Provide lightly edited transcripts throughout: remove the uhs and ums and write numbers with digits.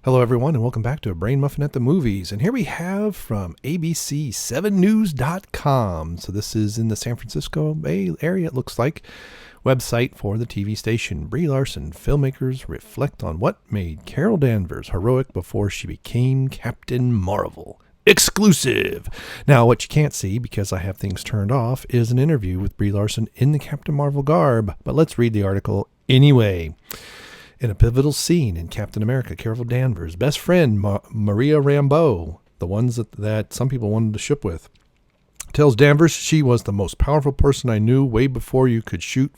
Hello, everyone, and welcome back to A Brain Muffin at the Movies. And here we have from ABC7news.com. So this is in the San Francisco Bay Area, it looks like, website for the TV station. Brie Larson, filmmakers reflect on what made Carol Danvers heroic before she became Captain Marvel. Exclusive! Now, what you can't see, because I have things turned off, is an interview with Brie Larson in the Captain Marvel garb. But let's read the article anyway. In a pivotal scene in Captain America, Carol Danvers' best friend, Maria Rambeau, the ones that some people wanted to ship with, tells Danvers she was the most powerful person I knew way before you could shoot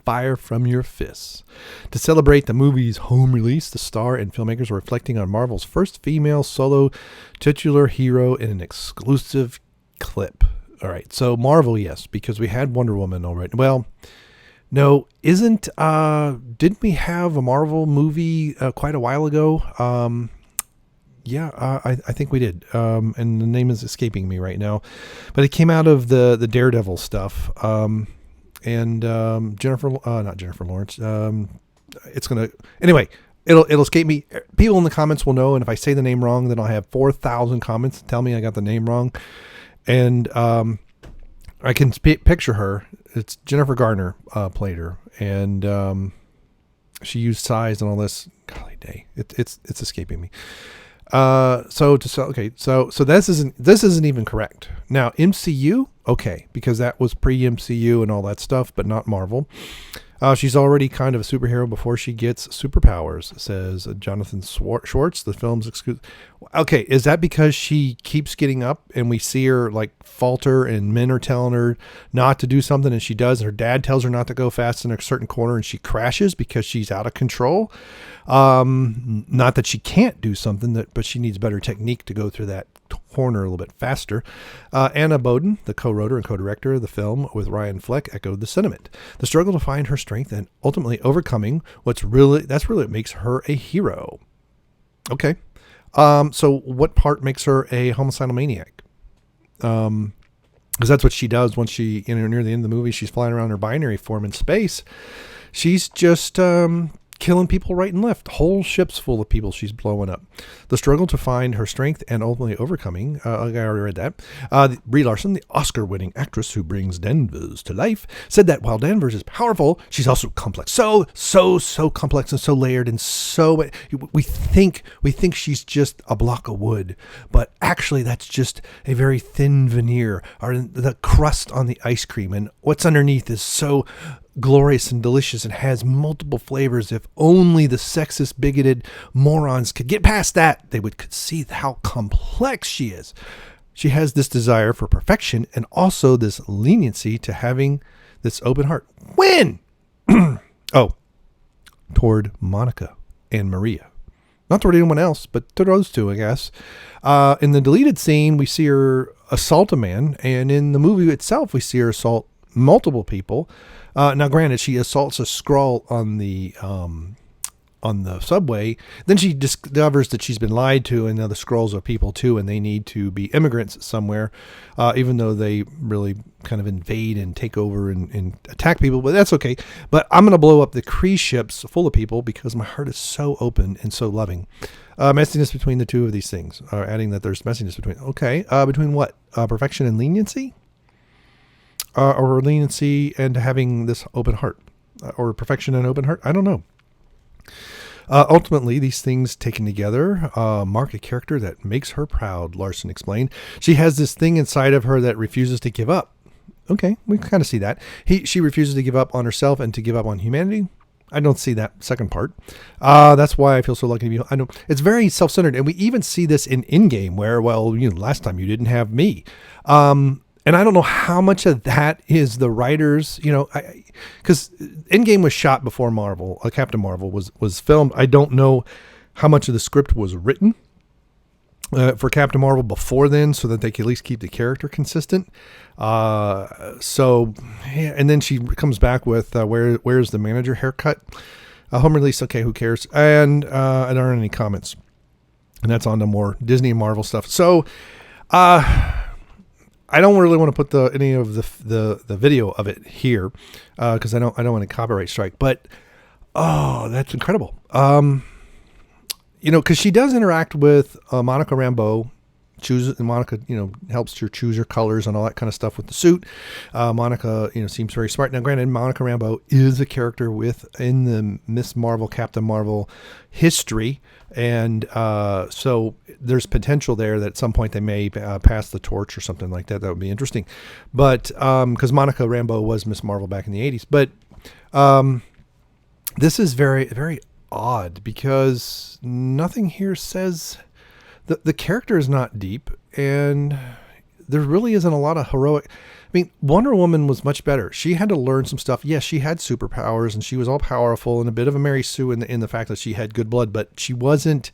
fire from your fists. To celebrate the movie's home release, the star and filmmakers are reflecting on Marvel's first female solo titular hero in an exclusive clip. All right, so Marvel, yes, because we had Wonder Woman already. Well, no, didn't we have a Marvel movie quite a while ago? I think we did. And the name is escaping me right now. But it came out of the Daredevil stuff. Not Jennifer Lawrence. Anyway, it'll escape me. People in the comments will know. And if I say the name wrong, then I'll have 4,000 comments to tell me I got the name wrong. And I can picture her. It's Jennifer Garner played her, and she used size and all this. Golly day, it's escaping me. So this isn't even correct. Now MCU, okay, because that was pre-MCU and all that stuff, but not Marvel. She's already kind of a superhero before she gets superpowers, says Jonathan Schwartz, the film's exclusive. Okay, is that because she keeps getting up and we see her like falter and men are telling her not to do something and she does, and her dad tells her not to go fast in a certain corner and she crashes because she's out of control? Not that she can't do something, but she needs better technique to go through that corner a little bit faster. Anna Boden, the co-writer and co-director of the film with Ryan Fleck, echoed the sentiment. The struggle to find her strength and ultimately overcoming that's really what makes her a hero. Okay. So what part makes her a homicidal maniac? Because that's what she does once she, near the end of the movie, she's flying around her binary form in space. She's just killing people right and left. Whole ships full of people she's blowing up. The struggle to find her strength and ultimately overcoming, I already read that. Brie Larson, the Oscar-winning actress who brings Danvers to life, said that while Danvers is powerful, she's also complex. So complex and so layered, and so we think she's just a block of wood, but actually that's just a very thin veneer, or the crust on the ice cream, and what's underneath is so glorious and delicious and has multiple flavors. If only the sexist, bigoted morons could get past that, they could see how complex she is. She has this desire for perfection and also this leniency to having this open heart. When? Toward Monica and Maria. Not toward anyone else, but to those two, I guess. In the deleted scene, we see her assault a man, and in the movie itself, we see her assault multiple people. Now, granted, she assaults a Skrull on the subway. Then she discovers that she's been lied to, and now the Skrulls are people too, and they need to be immigrants somewhere, even though they really kind of invade and take over and attack people. But that's okay. But I'm going to blow up the Kree ships full of people because my heart is so open and so loving. Messiness between the two of these things. Adding that there's messiness between. Okay. Between what? Perfection and leniency? Or leniency and having this open heart, or perfection and open heart. I don't know. Ultimately, these things taken together mark a character that makes her proud, Larson explained. She has this thing inside of her that refuses to give up. Okay, we kind of see that. She refuses to give up on herself and to give up on humanity. I don't see that second part. That's why I feel so lucky to be. It's very self-centered, and we even see this in Endgame, where, last time you didn't have me. And I don't know how much of that is the writers, because Endgame was shot before Marvel. Captain Marvel was filmed. I don't know how much of the script was written for Captain Marvel before then, so that they could at least keep the character consistent. And then she comes back with where's the manager haircut? Home release. Okay, who cares? And I don't have any comments. And that's on to more Disney and Marvel stuff. So, I don't really want to put any of the video of it here because I don't want to copyright strike. But that's incredible. because she does interact with Monica Rambeau. Monica, helps her choose her colors and all that kind of stuff with the suit. Monica, seems very smart. Now, granted, Monica Rambeau is a character within the Miss Marvel, Captain Marvel history, and so there's potential there that at some point they may pass the torch or something like that. That would be interesting. But because Monica Rambeau was Miss Marvel back in the 80s, but this is very, very odd because nothing here says. The character is not deep, and there really isn't a lot of heroic. I mean, Wonder Woman was much better. She had to learn some stuff. Yes, she had superpowers, and she was all powerful, and a bit of a Mary Sue in the fact that she had good blood, but she wasn't.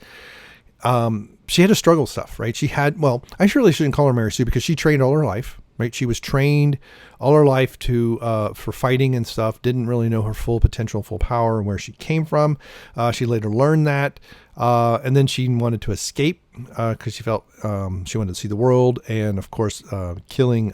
She had to struggle stuff, right? I surely shouldn't call her Mary Sue because she trained all her life, right? She was trained all her life for fighting and stuff. Didn't really know her full potential, full power, and where she came from. She later learned that. And then she wanted to escape because she felt she wanted to see the world. And of course, killing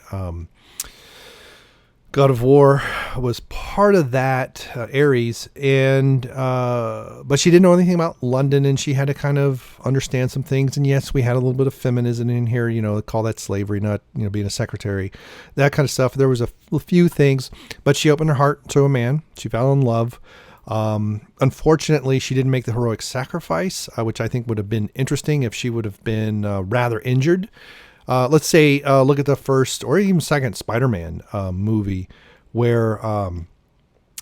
God of War was part of that, Ares. But she didn't know anything about London, and she had to kind of understand some things. And yes, we had a little bit of feminism in here, call that slavery, not, being a secretary, that kind of stuff. There was a few things, but she opened her heart to a man. She fell in love. Unfortunately, she didn't make the heroic sacrifice, which I think would have been interesting if she would have been rather injured. Let's say look at the first or even second Spider-Man movie, where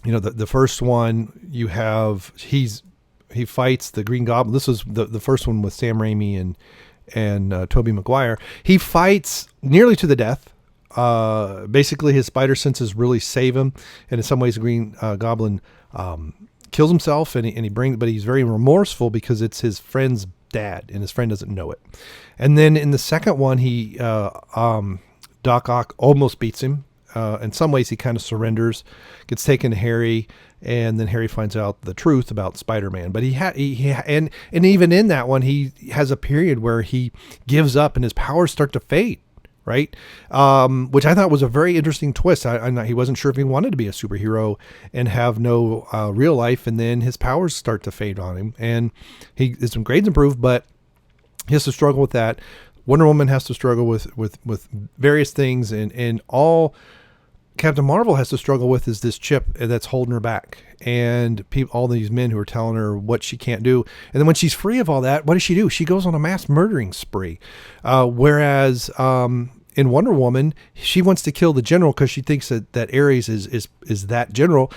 the first one you have he fights the Green Goblin. This was the first one with Sam Raimi and Tobey Maguire. He fights nearly to the death. Basically, his spider senses really save him, and in some ways, the Green Goblin kills himself, and but he's very remorseful because it's his friend's dad, and his friend doesn't know it. And then in the second one, Doc Ock almost beats him. In some ways, he kind of surrenders, gets taken to Harry, and then Harry finds out the truth about Spider-Man. But and even in that one, he has a period where he gives up, and his powers start to fade. Right. Which I thought was a very interesting twist. He wasn't sure if he wanted to be a superhero and have no real life. And then his powers start to fade on him, and his grades improve, but he has to struggle with that. Wonder Woman has to struggle with various things, and all Captain Marvel has to struggle with is this chip that's holding her back, and all these men who are telling her what she can't do. And then when she's free of all that, what does she do? She goes on a mass murdering spree. Whereas in Wonder Woman, she wants to kill the general because she thinks that Ares is that general,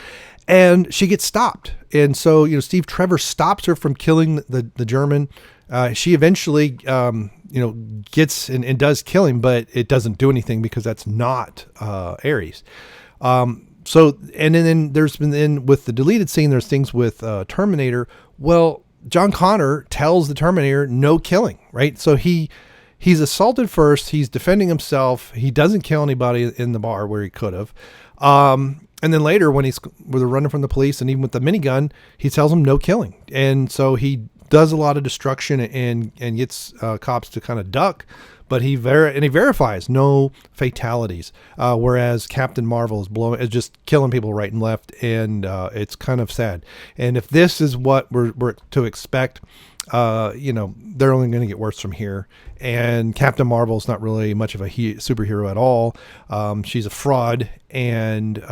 and she gets stopped. And so, Steve Trevor stops her from killing the German. She eventually, gets and does kill him, but it doesn't do anything because that's not Ares. So, and then there's been with the deleted scene, there's things with Terminator. Well, John Connor tells the Terminator no killing, right? So he's assaulted first. He's defending himself. He doesn't kill anybody in the bar where he could have. And then later when they're running from the police, and even with the minigun, he tells them no killing. And so he does a lot of destruction and gets cops to kind of duck, but he verifies no fatalities. Whereas Captain Marvel is just killing people right and left, and it's kind of sad. And if this is what we're to expect, they're only going to get worse from here. And Captain Marvel's not really much of a superhero at all. She's a fraud, and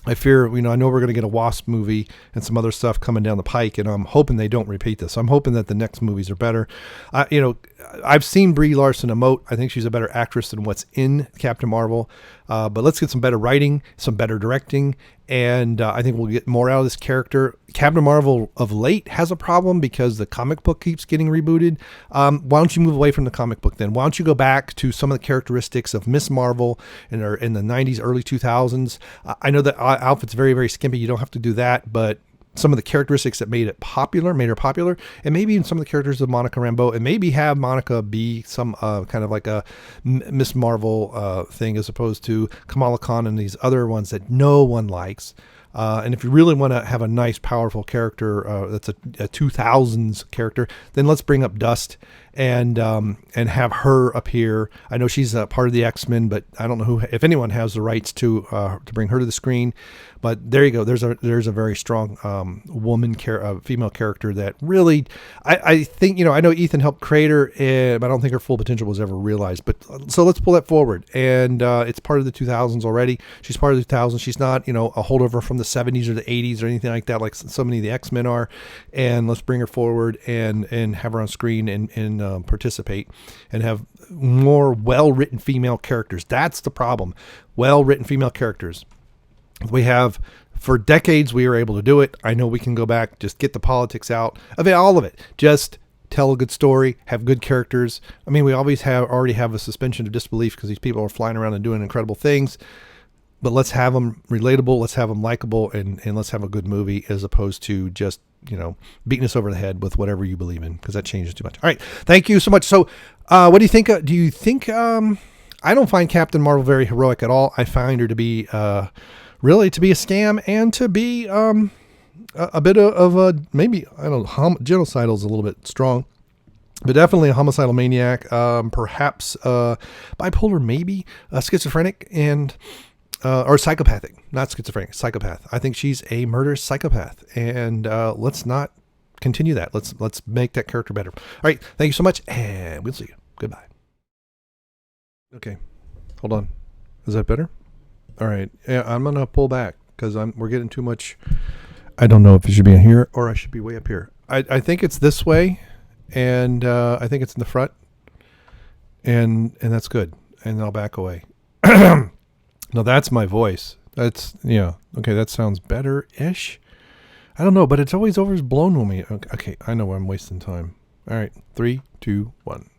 I fear, I know we're going to get a Wasp movie and some other stuff coming down the pike, and I'm hoping they don't repeat this. I'm hoping that the next movies are better. I've seen Brie Larson emote. I think she's a better actress than what's in Captain Marvel. But let's get some better writing, some better directing, and I think we'll get more out of this character. Captain Marvel of late has a problem because the comic book keeps getting rebooted. Why don't you move away from the comic book then? Why don't you go back to some of the characteristics of Miss Marvel in the 90s, early 2000s? I know that outfit's very, very skimpy. You don't have to do that, but some of the characteristics that made her popular, and maybe even some of the characters of Monica Rambeau, and maybe have Monica be some kind of like a Miss Marvel thing, as opposed to Kamala Khan and these other ones that no one likes. And if you really want to have a nice, powerful character that's a 2000s character, then let's bring up Dust and have her appear. I know she's a part of the X-Men, but I don't know who, if anyone has the rights to bring her to the screen. But there you go. There's a very strong female character that really, I think, I know Ethan helped create her, but I don't think her full potential was ever realized. But so let's pull that forward, and it's part of the 2000s already. She's part of the 2000s. She's not, a holdover from the 70s or the 80s or anything like that, like so many of the X-Men are. And let's bring her forward and have her on screen and participate and have more well-written female characters. That's the problem. Well-written female characters. We have, for decades, we were able to do it. I know we can go back, just get the politics out of it, all of it. Just tell a good story, have good characters. I mean, we already have a suspension of disbelief because these people are flying around and doing incredible things. But let's have them relatable, let's have them likable, and let's have a good movie as opposed to just, beating us over the head with whatever you believe in, because that changes too much. All right. Thank you so much. So what do you think? Do you think, I don't find Captain Marvel very heroic at all. I find her to be, really to be a scam and to be a bit of a, maybe, I don't know, genocidal is a little bit strong, but definitely a homicidal maniac, perhaps bipolar, maybe schizophrenic, and or psychopathic, not schizophrenic, psychopath. I think she's a murderous psychopath, and let's not continue that. Let's make that character better. All right, thank you so much, and we'll see you. Goodbye. Okay, hold on. Is that better? All right, yeah, I'm gonna pull back because we're getting too much. I don't know if it should be in here or I should be way up here. I think it's this way, and I think it's in the front, and that's good. And I'll back away. No, that's my voice. That's, okay, that sounds better-ish. I don't know, but it's always blown on me. Okay, I know I'm wasting time. All right, 3, 2, 1.